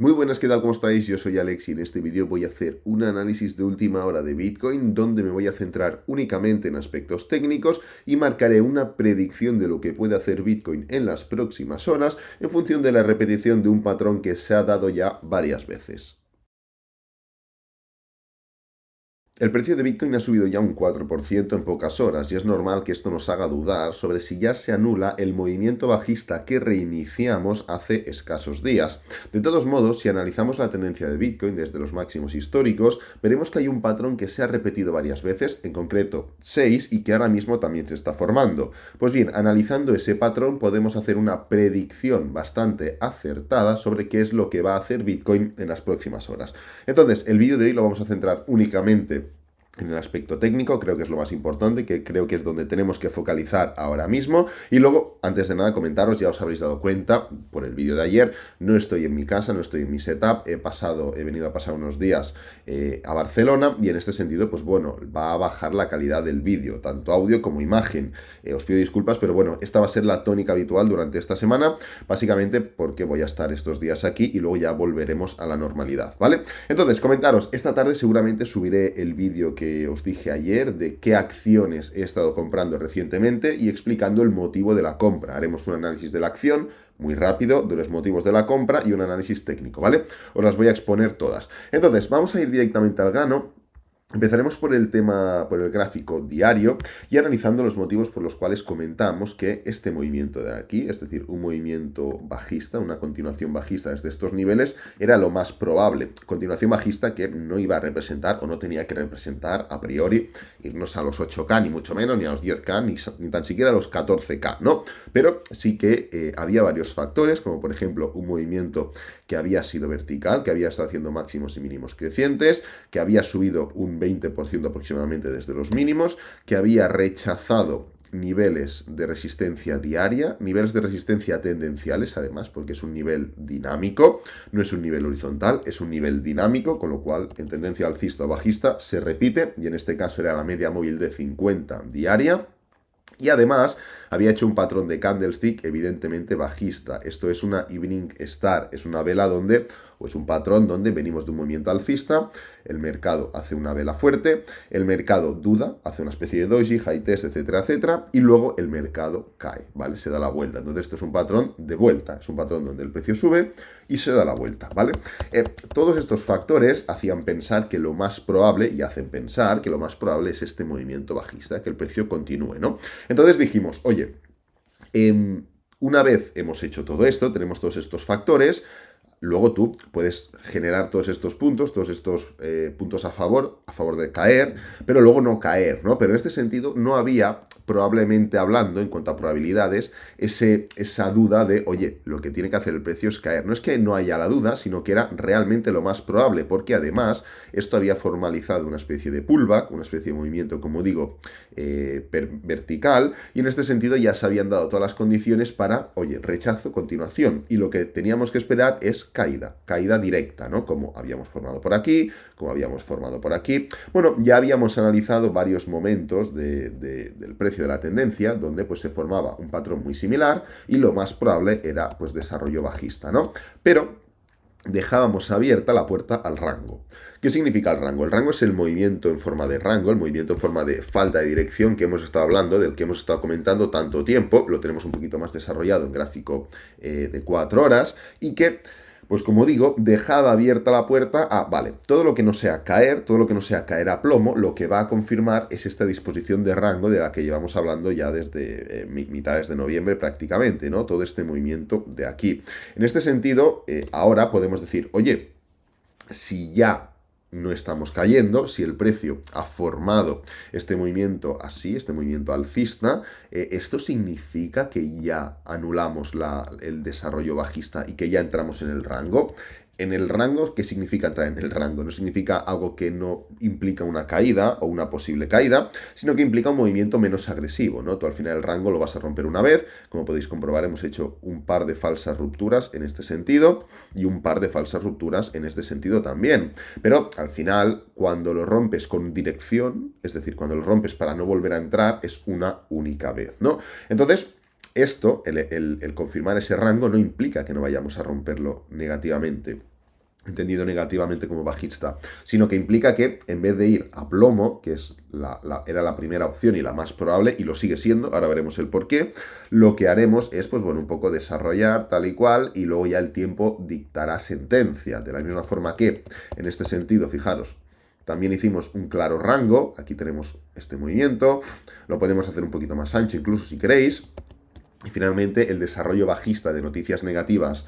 Muy buenas, ¿qué tal? ¿Cómo estáis? Yo soy Alex y en este vídeo voy a hacer un análisis de última hora de Bitcoin donde me voy a centrar únicamente en aspectos técnicos y marcaré una predicción de lo que puede hacer Bitcoin en las próximas horas en función de la repetición de un patrón que se ha dado ya varias veces. El precio de Bitcoin ha subido ya un 4% en pocas horas y es normal que esto nos haga dudar sobre si ya se anula el movimiento bajista que reiniciamos hace escasos días. De todos modos, si analizamos la tendencia de Bitcoin desde los máximos históricos, veremos que hay un patrón que se ha repetido varias veces, en concreto 6, y que ahora mismo también se está formando. Pues bien, analizando ese patrón podemos hacer una predicción bastante acertada sobre qué es lo que va a hacer Bitcoin en las próximas horas. Entonces, el vídeo de hoy lo vamos a centrar únicamente en el aspecto técnico, creo que es lo más importante, que creo que es donde tenemos que focalizar ahora mismo. Y luego, antes de nada, comentaros, ya os habréis dado cuenta por el vídeo de ayer, no estoy en mi casa, no estoy en mi setup, he venido a pasar unos días a Barcelona y en este sentido, pues bueno, va a bajar la calidad del vídeo, tanto audio como imagen. Os pido disculpas, pero bueno, esta va a ser la tónica habitual durante esta semana, básicamente porque voy a estar estos días aquí y luego ya volveremos a la normalidad, ¿vale? Entonces, comentaros, esta tarde seguramente subiré el vídeo que os dije ayer de qué acciones he estado comprando recientemente y explicando el motivo de la compra. Haremos un análisis de la acción muy rápido, de los motivos de la compra y un análisis técnico, ¿vale? Os las voy a exponer todas. Entonces, vamos a ir directamente al grano. Empezaremos por el tema, por el gráfico diario y analizando los motivos por los cuales comentamos que este movimiento de aquí, es decir, un movimiento bajista, una continuación bajista desde estos niveles, era lo más probable. Continuación bajista que no iba a representar o no tenía que representar a priori irnos a los 8K, ni mucho menos, ni a los 10K, ni tan siquiera a los 14K, ¿no? Pero sí que había varios factores, como por ejemplo un movimiento que había sido vertical, que había estado haciendo máximos y mínimos crecientes, que había subido un 20% aproximadamente desde los mínimos, que había rechazado niveles de resistencia diaria, niveles de resistencia tendenciales además, porque es un nivel dinámico, no es un nivel horizontal, es un nivel dinámico, con lo cual en tendencia alcista o bajista se repite, y en este caso era la media móvil de 50 diaria. Y además había hecho un patrón de candlestick evidentemente bajista. Esto es una Evening Star, es una vela donde, o es un patrón donde venimos de un movimiento alcista, el mercado hace una vela fuerte, el mercado duda, hace una especie de doji, high test, etcétera, etcétera, y luego el mercado cae, ¿vale? Se da la vuelta. Entonces esto es un patrón de vuelta, es un patrón donde el precio sube y se da la vuelta, ¿vale? Todos estos factores hacían pensar que lo más probable, y hacen pensar que lo más probable es este movimiento bajista, que el precio continúe, ¿no? Entonces dijimos, oye, una vez hemos hecho todo esto, tenemos todos estos factores, luego tú puedes generar todos estos puntos puntos a favor de caer, pero luego no caer, ¿no? Pero en este sentido no había, probablemente hablando, en cuanto a probabilidades, esa duda de, oye, lo que tiene que hacer el precio es caer. No es que no haya la duda, sino que era realmente lo más probable, porque además esto había formalizado una especie de pullback, una especie de movimiento, como digo, vertical, y en este sentido ya se habían dado todas las condiciones para, oye, rechazo, continuación, y lo que teníamos que esperar es caída directa, ¿no? Como habíamos formado por aquí, como habíamos formado por aquí. Bueno, ya habíamos analizado varios momentos del precio de la tendencia, donde pues se formaba un patrón muy similar, y lo más probable era pues desarrollo bajista, ¿no? Pero dejábamos abierta la puerta al rango. ¿Qué significa el rango? El rango es el movimiento en forma de rango, el movimiento en forma de falta de dirección que hemos estado hablando, del que hemos estado comentando tanto tiempo, lo tenemos un poquito más desarrollado en gráfico de 4 horas, y que, pues como digo, dejaba abierta la puerta a, vale, todo lo que no sea caer, todo lo que no sea caer a plomo, lo que va a confirmar es esta disposición de rango de la que llevamos hablando ya desde mitades de noviembre prácticamente, ¿no? Todo este movimiento de aquí. En este sentido, ahora podemos decir, oye, si ya no estamos cayendo, si el precio ha formado este movimiento así, este movimiento alcista, esto significa que ya anulamos el desarrollo bajista y que ya entramos en el rango. En el rango, ¿qué significa entrar en el rango? No significa algo que no implica una caída o una posible caída, sino que implica un movimiento menos agresivo, ¿no? Tú al final el rango lo vas a romper una vez, como podéis comprobar hemos hecho un par de falsas rupturas en este sentido y un par de falsas rupturas en este sentido también. Pero al final, cuando lo rompes con dirección, es decir, cuando lo rompes para no volver a entrar, es una única vez, ¿no? Entonces, esto, el confirmar ese rango, no implica que no vayamos a romperlo negativamente. entendido negativamente como bajista, sino que implica que en vez de ir a plomo, que es era la primera opción y la más probable, y lo sigue siendo, ahora veremos el por qué, lo que haremos es, pues bueno, un poco desarrollar tal y cual, y luego ya el tiempo dictará sentencia, de la misma forma que, en este sentido, fijaros, también hicimos un claro rango, aquí tenemos este movimiento, lo podemos hacer un poquito más ancho incluso si queréis, y finalmente el desarrollo bajista de noticias negativas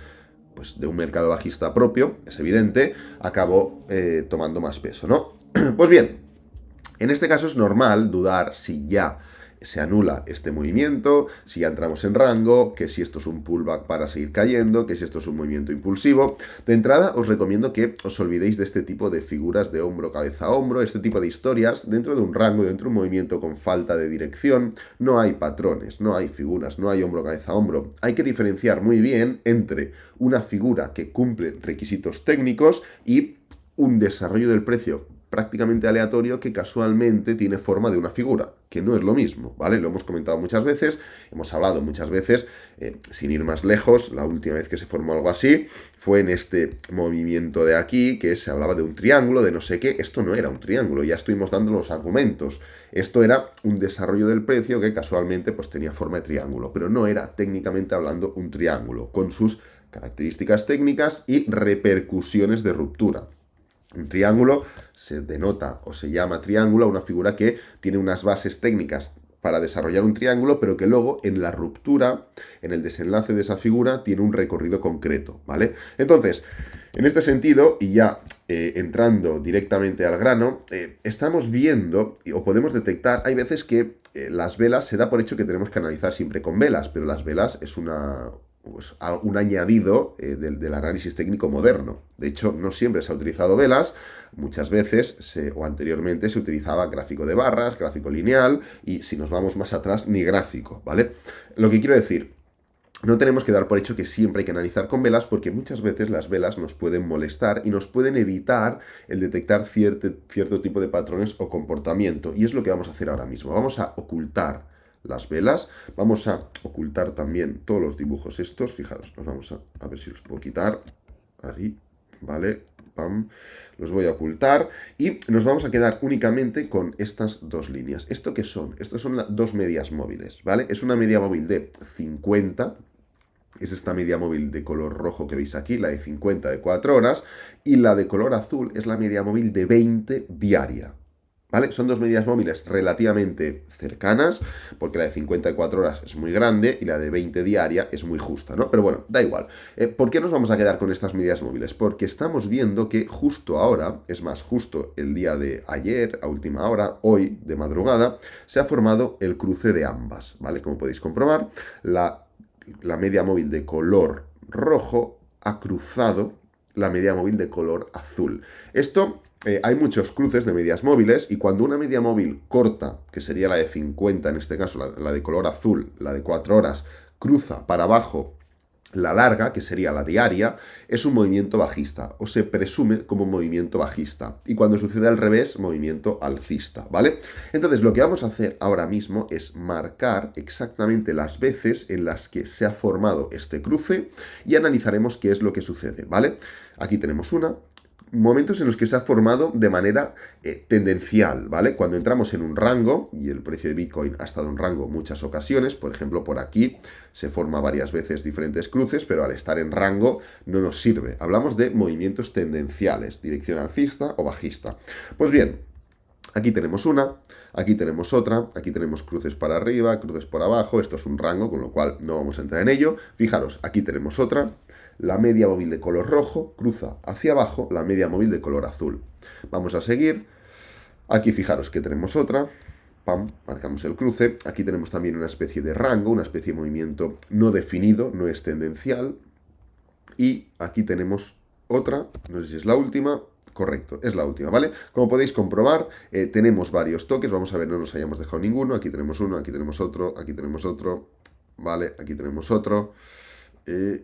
pues de un mercado bajista propio, es evidente, acabó tomando más peso, ¿no? Pues bien, en este caso es normal dudar si ya se anula este movimiento, si ya entramos en rango, que si esto es un pullback para seguir cayendo, que si esto es un movimiento impulsivo. De entrada os recomiendo que os olvidéis de este tipo de figuras de hombro, cabeza, hombro, este tipo de historias. Dentro de un rango, dentro de un movimiento con falta de dirección, no hay patrones, no hay figuras, no hay hombro, cabeza, hombro. Hay que diferenciar muy bien entre una figura que cumple requisitos técnicos y un desarrollo del precio prácticamente aleatorio que casualmente tiene forma de una figura, que no es lo mismo, ¿vale? Lo hemos comentado muchas veces, hemos hablado muchas veces, sin ir más lejos, la última vez que se formó algo así fue en este movimiento de aquí, que se hablaba de un triángulo, de no sé qué, esto no era un triángulo, ya estuvimos dando los argumentos, esto era un desarrollo del precio que casualmente pues tenía forma de triángulo, pero no era técnicamente hablando un triángulo, con sus características técnicas y repercusiones de ruptura. Un triángulo se denota o se llama triángulo a una figura que tiene unas bases técnicas para desarrollar un triángulo, pero que luego en la ruptura, en el desenlace de esa figura, tiene un recorrido concreto, ¿vale? Entonces, en este sentido, y ya entrando directamente al grano, estamos viendo o podemos detectar, hay veces que las velas se da por hecho que tenemos que analizar siempre con velas, pero las velas es pues, un añadido del análisis técnico moderno. De hecho, no siempre se ha utilizado velas, muchas veces o anteriormente se utilizaba gráfico de barras, gráfico lineal y si nos vamos más atrás, ni gráfico, ¿vale? Lo que quiero decir, no tenemos que dar por hecho que siempre hay que analizar con velas porque muchas veces las velas nos pueden molestar y nos pueden evitar el detectar cierto tipo de patrones o comportamiento. Y es lo que vamos a hacer ahora mismo. Vamos a ocultar las velas, vamos a ocultar también todos los dibujos estos, fijaros, nos vamos a ver si los puedo quitar, así, ¿vale? Pam. Los voy a ocultar y nos vamos a quedar únicamente con estas dos líneas. ¿Esto qué son? Estas son dos medias móviles, ¿vale? Es una media móvil de 50, es esta media móvil de color rojo que veis aquí, la de 50 de 4 horas, y la de color azul es la media móvil de 20 diaria. ¿Vale? Son dos medias móviles relativamente cercanas, porque la de 54 horas es muy grande y la de 20 diaria es muy justa, ¿no? Pero bueno, da igual. ¿Por qué nos vamos a quedar con estas medias móviles? Porque estamos viendo que justo ahora, es más, justo el día de ayer, a última hora, hoy, de madrugada, se ha formado el cruce de ambas, ¿vale? Como podéis comprobar, la media móvil de color rojo ha cruzado la media móvil de color azul. Esto... hay muchos cruces de medias móviles y cuando una media móvil corta, que sería la de 50 en este caso, la de color azul, la de 4 horas, cruza para abajo la larga, que sería la diaria, es un movimiento bajista o se presume como movimiento bajista y cuando sucede al revés, movimiento alcista, ¿vale? Entonces lo que vamos a hacer ahora mismo es marcar exactamente las veces en las que se ha formado este cruce y analizaremos qué es lo que sucede, ¿vale? Aquí tenemos una, momentos en los que se ha formado de manera tendencial, ¿vale? Cuando entramos en un rango, y el precio de Bitcoin ha estado en rango muchas ocasiones, por ejemplo, por aquí se forma varias veces diferentes cruces, pero al estar en rango no nos sirve. Hablamos de movimientos tendenciales, dirección alcista o bajista. Pues bien, aquí tenemos una, aquí tenemos otra, aquí tenemos cruces para arriba, cruces por abajo, esto es un rango, con lo cual no vamos a entrar en ello. Fijaros, aquí tenemos otra, la media móvil de color rojo cruza hacia abajo la media móvil de color azul. Vamos a seguir, aquí fijaros que tenemos otra, pam, marcamos el cruce, aquí tenemos también una especie de rango, una especie de movimiento no definido, no es tendencial, y aquí tenemos otra, no sé si es la última. Correcto, es la última, ¿vale? Como podéis comprobar, tenemos varios toques, vamos a ver, no nos hayamos dejado ninguno, aquí tenemos uno, aquí tenemos otro, ¿vale? Aquí tenemos otro,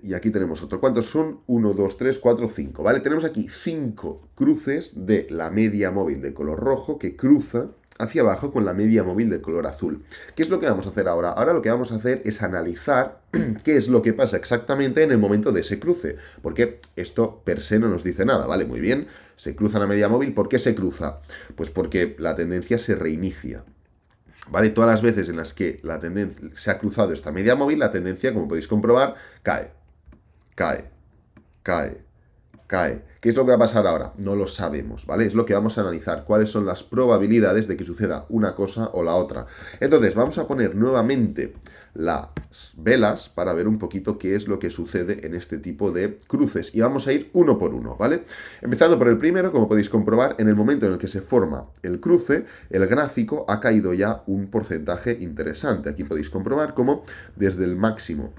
y aquí tenemos otro. ¿Cuántos son? 1, 2, 3, 4, 5, ¿vale? Tenemos aquí 5 cruces de la media móvil de color rojo que cruza hacia abajo con la media móvil de color azul. ¿Qué es lo que vamos a hacer ahora? Ahora lo que vamos a hacer es analizar qué es lo que pasa exactamente en el momento de ese cruce, porque esto per se no nos dice nada, ¿vale? Muy bien, se cruza la media móvil. ¿Por qué se cruza? Pues porque la tendencia se reinicia. ¿Vale? Todas las veces en las que la tendencia se ha cruzado esta media móvil, la tendencia, como podéis comprobar, cae, cae, cae, cae. ¿Qué es lo que va a pasar ahora? No lo sabemos, ¿vale? Es lo que vamos a analizar, cuáles son las probabilidades de que suceda una cosa o la otra. Entonces, vamos a poner nuevamente las velas para ver un poquito qué es lo que sucede en este tipo de cruces. Y vamos a ir uno por uno, ¿vale? Empezando por el primero, como podéis comprobar, en el momento en el que se forma el cruce, el gráfico ha caído ya un porcentaje interesante. Aquí podéis comprobar cómo desde el máximo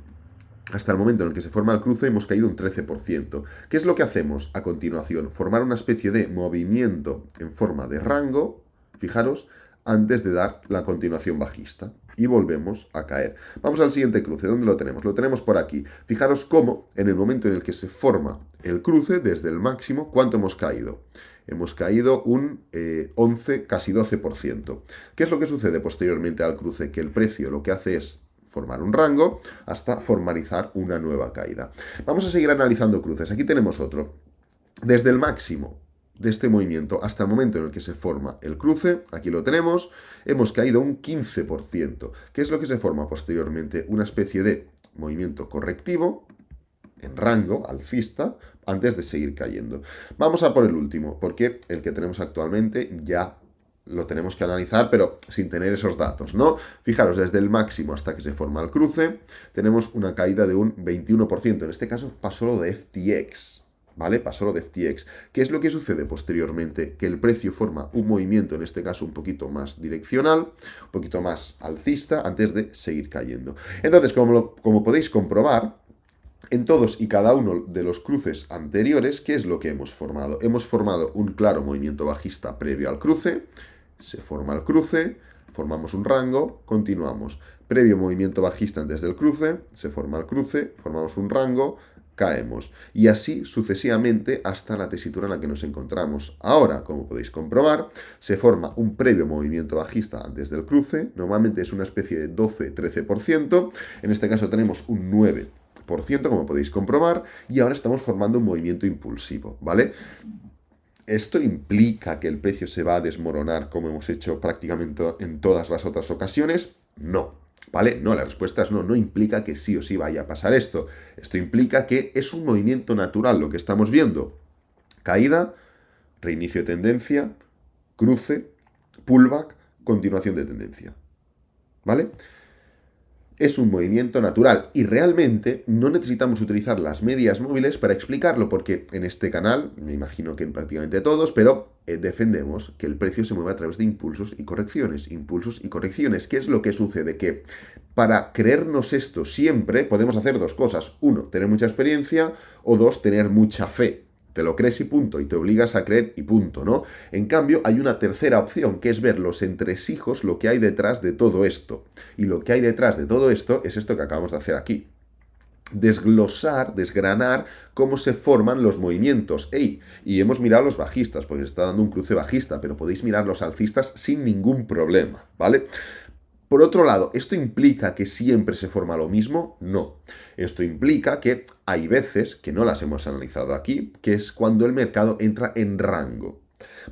hasta el momento en el que se forma el cruce hemos caído un 13%. ¿Qué es lo que hacemos a continuación? Formar una especie de movimiento en forma de rango, fijaros, antes de dar la continuación bajista. Y volvemos a caer. Vamos al siguiente cruce. ¿Dónde lo tenemos? Lo tenemos por aquí. Fijaros cómo en el momento en el que se forma el cruce, desde el máximo, ¿cuánto hemos caído? Hemos caído un 11, casi 12%. ¿Qué es lo que sucede posteriormente al cruce? Que el precio lo que hace es formar un rango hasta formalizar una nueva caída. Vamos a seguir analizando cruces. Aquí tenemos otro. Desde el máximo de este movimiento hasta el momento en el que se forma el cruce, aquí lo tenemos, hemos caído un 15%. ¿Qué es lo que se forma posteriormente? Una especie de movimiento correctivo en rango alcista antes de seguir cayendo. Vamos a por el último, porque el que tenemos actualmente ya lo tenemos que analizar, pero sin tener esos datos, ¿no? Fijaros, desde el máximo hasta que se forma el cruce, tenemos una caída de un 21%. En este caso pasó lo de FTX, ¿vale? Pasó lo de FTX. ¿Qué es lo que sucede posteriormente? Que el precio forma un movimiento, en este caso un poquito más direccional, un poquito más alcista, antes de seguir cayendo. Entonces, como podéis comprobar, en todos y cada uno de los cruces anteriores, ¿qué es lo que hemos formado? Hemos formado un claro movimiento bajista previo al cruce, se forma el cruce, formamos un rango, continuamos. Previo movimiento bajista antes del cruce, se forma el cruce, formamos un rango, caemos. Y así sucesivamente hasta la tesitura en la que nos encontramos. Ahora, como podéis comprobar, se forma un previo movimiento bajista antes del cruce, normalmente es una especie de 12-13%, en este caso tenemos un 9%, como podéis comprobar, y ahora estamos formando un movimiento impulsivo, ¿vale? ¿Esto implica que el precio se va a desmoronar como hemos hecho prácticamente en todas las otras ocasiones? No, ¿vale? No, la respuesta es no. No implica que sí o sí vaya a pasar esto. Esto implica que es un movimiento natural lo que estamos viendo. Caída, reinicio de tendencia, cruce, pullback, continuación de tendencia, ¿vale? Es un movimiento natural y realmente no necesitamos utilizar las medias móviles para explicarlo, porque en este canal, me imagino que en prácticamente todos, pero defendemos que el precio se mueve a través de impulsos y correcciones. Impulsos y correcciones. ¿Qué es lo que sucede? Que para creernos esto siempre podemos hacer dos cosas. Uno, tener mucha experiencia, o dos, tener mucha fe. Te lo crees y punto, y te obligas a creer y punto, ¿no? En cambio, hay una tercera opción, que es ver los entresijos, lo que hay detrás de todo esto. Y lo que hay detrás de todo esto es esto que acabamos de hacer aquí. Desglosar, desgranar cómo se forman los movimientos. Y hemos mirado los bajistas, porque está dando un cruce bajista, pero podéis mirar los alcistas sin ningún problema, ¿vale? Por otro lado, ¿esto implica que siempre se forma lo mismo? No. Esto implica que hay veces, que no las hemos analizado aquí, que es cuando el mercado entra en rango,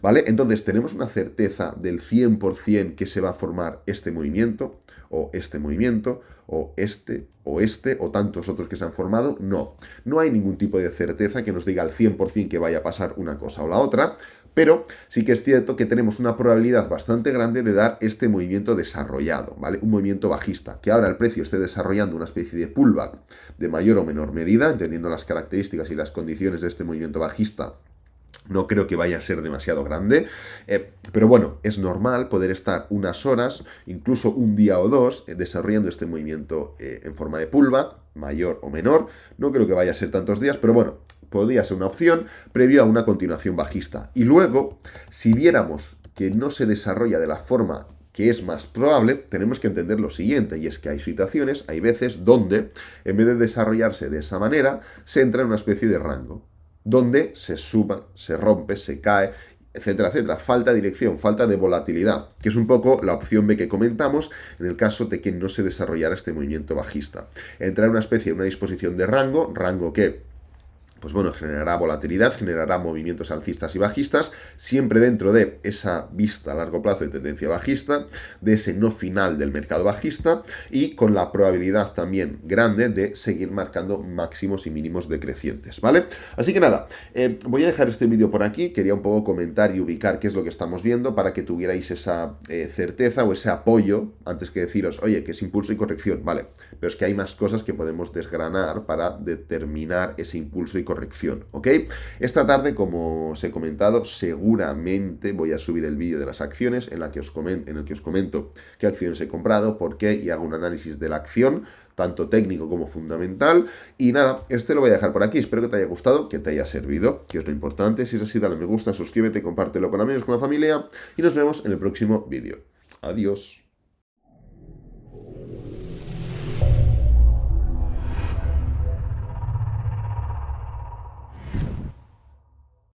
¿vale? Entonces, ¿tenemos una certeza del 100% que se va a formar este movimiento, o este movimiento, o este, o tantos otros que se han formado? No. No hay ningún tipo de certeza que nos diga al 100% que vaya a pasar una cosa o la otra, pero sí que es cierto que tenemos una probabilidad bastante grande de dar este movimiento desarrollado, ¿vale? Un movimiento bajista, que ahora el precio esté desarrollando una especie de pullback de mayor o menor medida, entendiendo las características y las condiciones de este movimiento bajista. No creo que vaya a ser demasiado grande, pero bueno, es normal poder estar unas horas, incluso un día o dos, desarrollando este movimiento en forma de pullback, mayor o menor. No creo que vaya a ser tantos días, pero bueno, podría ser una opción previo a una continuación bajista. Y luego, si viéramos que no se desarrolla de la forma que es más probable, tenemos que entender lo siguiente, y es que hay situaciones, hay veces donde, en vez de desarrollarse de esa manera, se entra en una especie de rango, donde se suba, se rompe, se cae, etcétera, etcétera. Falta de dirección, falta de volatilidad, que es un poco la opción B que comentamos en el caso de que no se desarrollara este movimiento bajista. Entrar en una especie de una disposición de rango, rango que pues bueno, generará volatilidad, generará movimientos alcistas y bajistas, siempre dentro de esa vista a largo plazo de tendencia bajista, de ese no final del mercado bajista y con la probabilidad también grande de seguir marcando máximos y mínimos decrecientes, ¿vale? Así que nada, voy a dejar este vídeo por aquí, quería un poco comentar y ubicar qué es lo que estamos viendo para que tuvierais esa certeza o ese apoyo, antes que deciros, oye, que es impulso y corrección, vale, pero es que hay más cosas que podemos desgranar para determinar ese impulso y corrección, ¿ok? Esta tarde, como os he comentado, seguramente voy a subir el vídeo de las acciones en el que os comento qué acciones he comprado, por qué, y hago un análisis de la acción, tanto técnico como fundamental. Y nada, este lo voy a dejar por aquí. Espero que te haya gustado, que te haya servido, que es lo importante. Si es así, dale me gusta, suscríbete, compártelo con amigos, con la familia, y nos vemos en el próximo vídeo. Adiós.